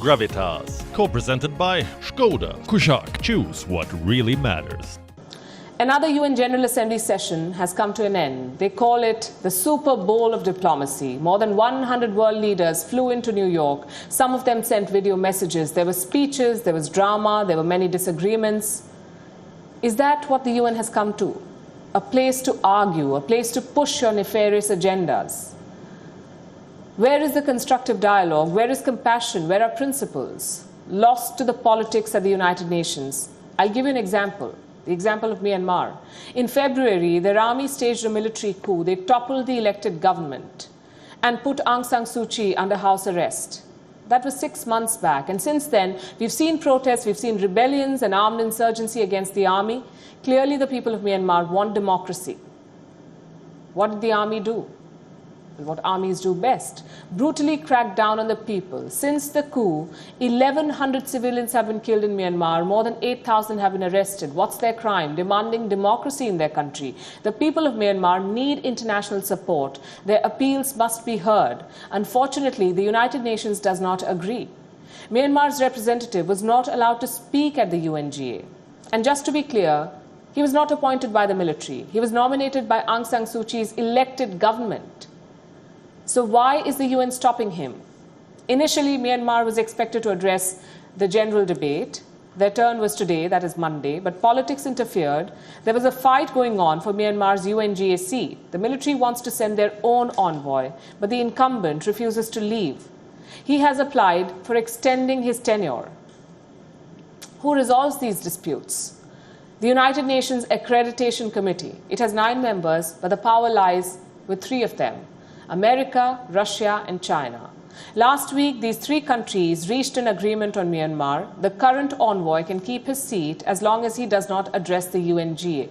Gravitas, co-presented by Skoda. Kushak, choose what really matters. Another UN General Assembly session has come to an end. They call it the Super Bowl of diplomacy. More than 100 world leaders flew into New York. Some of them sent video messages. There were speeches, there was drama, there were many disagreements. Is that what the UN has come to? A place to argue, a place to push your nefarious agendas? Where is the constructive dialogue? Where is compassion? Where are principles? Lost to the politics at the United Nations. I'll give you an example. The example of Myanmar. In February, their army staged a military coup. They toppled the elected government and put Aung San Suu Kyi under house arrest. That was 6 months back. And since then, we've seen protests, we've seen rebellions and armed insurgency against the army. Clearly, the people of Myanmar want democracy. What did the army do? What armies do best: brutally crack down on the people. Since the coup, 1,100 civilians have been killed in Myanmar. More than 8,000 have been arrested. What's their crime? Demanding democracy in their country. The people of Myanmar need international support. Their appeals must be heard. Unfortunately, the United Nations does not agree. Myanmar's representative was not allowed to speak at the UNGA. And just to be clear, he was not appointed by the military. He was nominated by Aung San Suu Kyi's elected government. So why is the UN stopping him? Initially, Myanmar was expected to address the general debate. Their turn was today, that is Monday, but politics interfered. There was a fight going on for Myanmar's UNGA seat. The military wants to send their own envoy, but the incumbent refuses to leave. He has applied for extending his tenure. Who resolves these disputes? The United Nations Accreditation Committee. It has 9 members, but the power lies with 3 of them: America, Russia, and China. Last week, these 3 countries reached an agreement on Myanmar. The current envoy can keep his seat as long as he does not address the UNGA.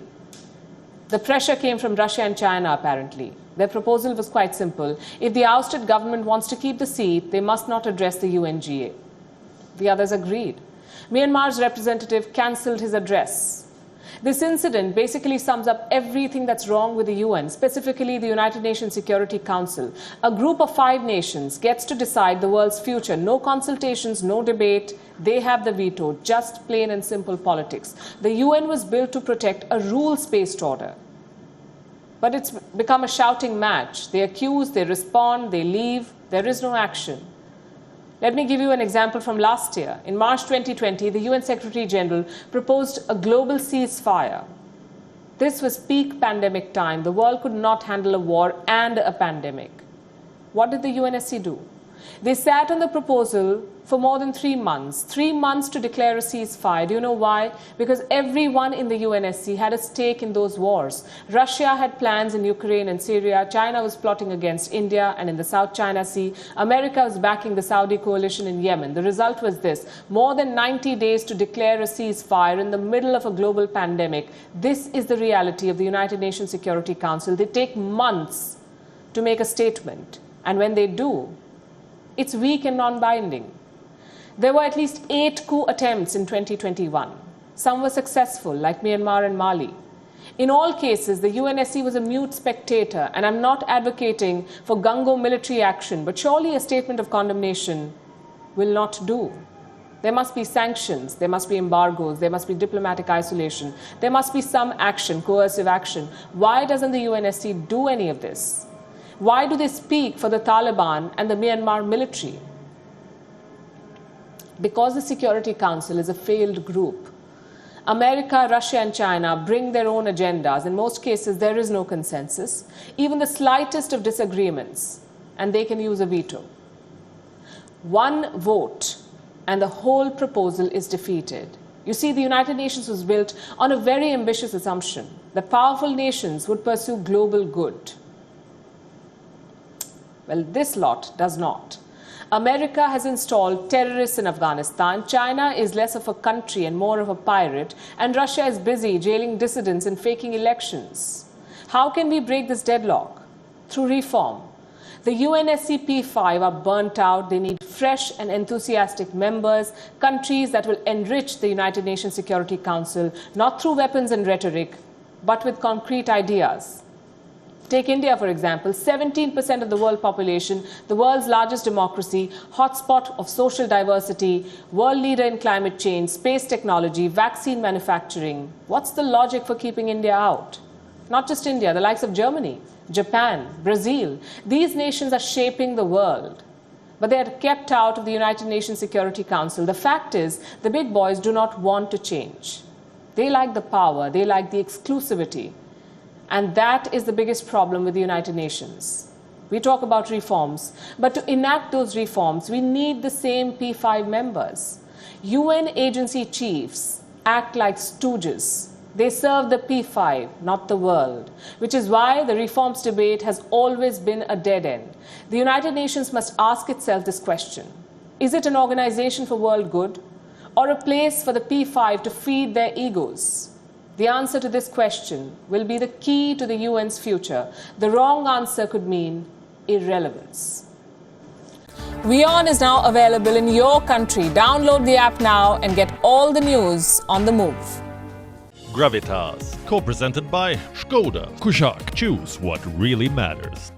The pressure came from Russia and China, apparently. Their proposal was quite simple. If the ousted government wants to keep the seat, they must not address the UNGA. The others agreed. Myanmar's representative cancelled his address. This incident basically sums up everything that's wrong with the UN, specifically the United Nations Security Council. A group of 5 nations gets to decide the world's future. No consultations, no debate. They have the veto, just plain and simple politics. The UN was built to protect a rules-based order. But it's become a shouting match. They accuse, they respond, they leave. There is no action. Let me give you an example from last year. In March 2020, the UN Secretary General proposed a global ceasefire. This was peak pandemic time. The world could not handle a war and a pandemic. What did the UNSC do? They sat on the proposal for more than 3 months. 3 months to declare a ceasefire. Do you know why? Because everyone in the UNSC had a stake in those wars. Russia had plans in Ukraine and Syria. China was plotting against India and in the South China Sea. America was backing the Saudi coalition in Yemen. The result was this: more than 90 days to declare a ceasefire in the middle of a global pandemic. This is the reality of the United Nations Security Council. They take months to make a statement. And when they do, it's weak and non-binding. There were at least 8 coup attempts in 2021. Some were successful, like Myanmar and Mali. In all cases, the UNSC was a mute spectator, and I'm not advocating for gung-ho military action, but surely a statement of condemnation will not do. There must be sanctions, there must be embargoes, there must be diplomatic isolation, there must be some action, coercive action. Why doesn't the UNSC do any of this? Why do they speak for the Taliban and the Myanmar military? Because the Security Council is a failed group. America, Russia, and China bring their own agendas. In most cases, there is no consensus, even the slightest of disagreements, and they can use a veto. One vote, and the whole proposal is defeated. You see, the United Nations was built on a very ambitious assumption that powerful nations would pursue global good. Well, this lot does not. America has installed terrorists in Afghanistan. China is less of a country and more of a pirate. And Russia is busy jailing dissidents and faking elections. How can we break this deadlock? Through reform. The UNSC P5 are burnt out. They need fresh and enthusiastic members, countries that will enrich the United Nations Security Council, not through weapons and rhetoric, but with concrete ideas. Take India, for example, 17% of the world population, the world's largest democracy, hotspot of social diversity, world leader in climate change, space technology, vaccine manufacturing. What's the logic for keeping India out? Not just India, the likes of Germany, Japan, Brazil. These nations are shaping the world, but they are kept out of the United Nations Security Council. The fact is, the big boys do not want to change. They like the power, they like the exclusivity. And that is the biggest problem with the United Nations. We talk about reforms, but to enact those reforms, we need the same P5 members. UN agency chiefs act like stooges. They serve the P5, not the world, which is why the reforms debate has always been a dead end. The United Nations must ask itself this question: is it an organization for world good, or a place for the P5 to feed their egos? The answer to this question will be the key to the UN's future. The wrong answer could mean irrelevance. WION is now available in your country. Download the app now and get all the news on the move. Gravitas, co-presented by Skoda. Kushak, choose what really matters.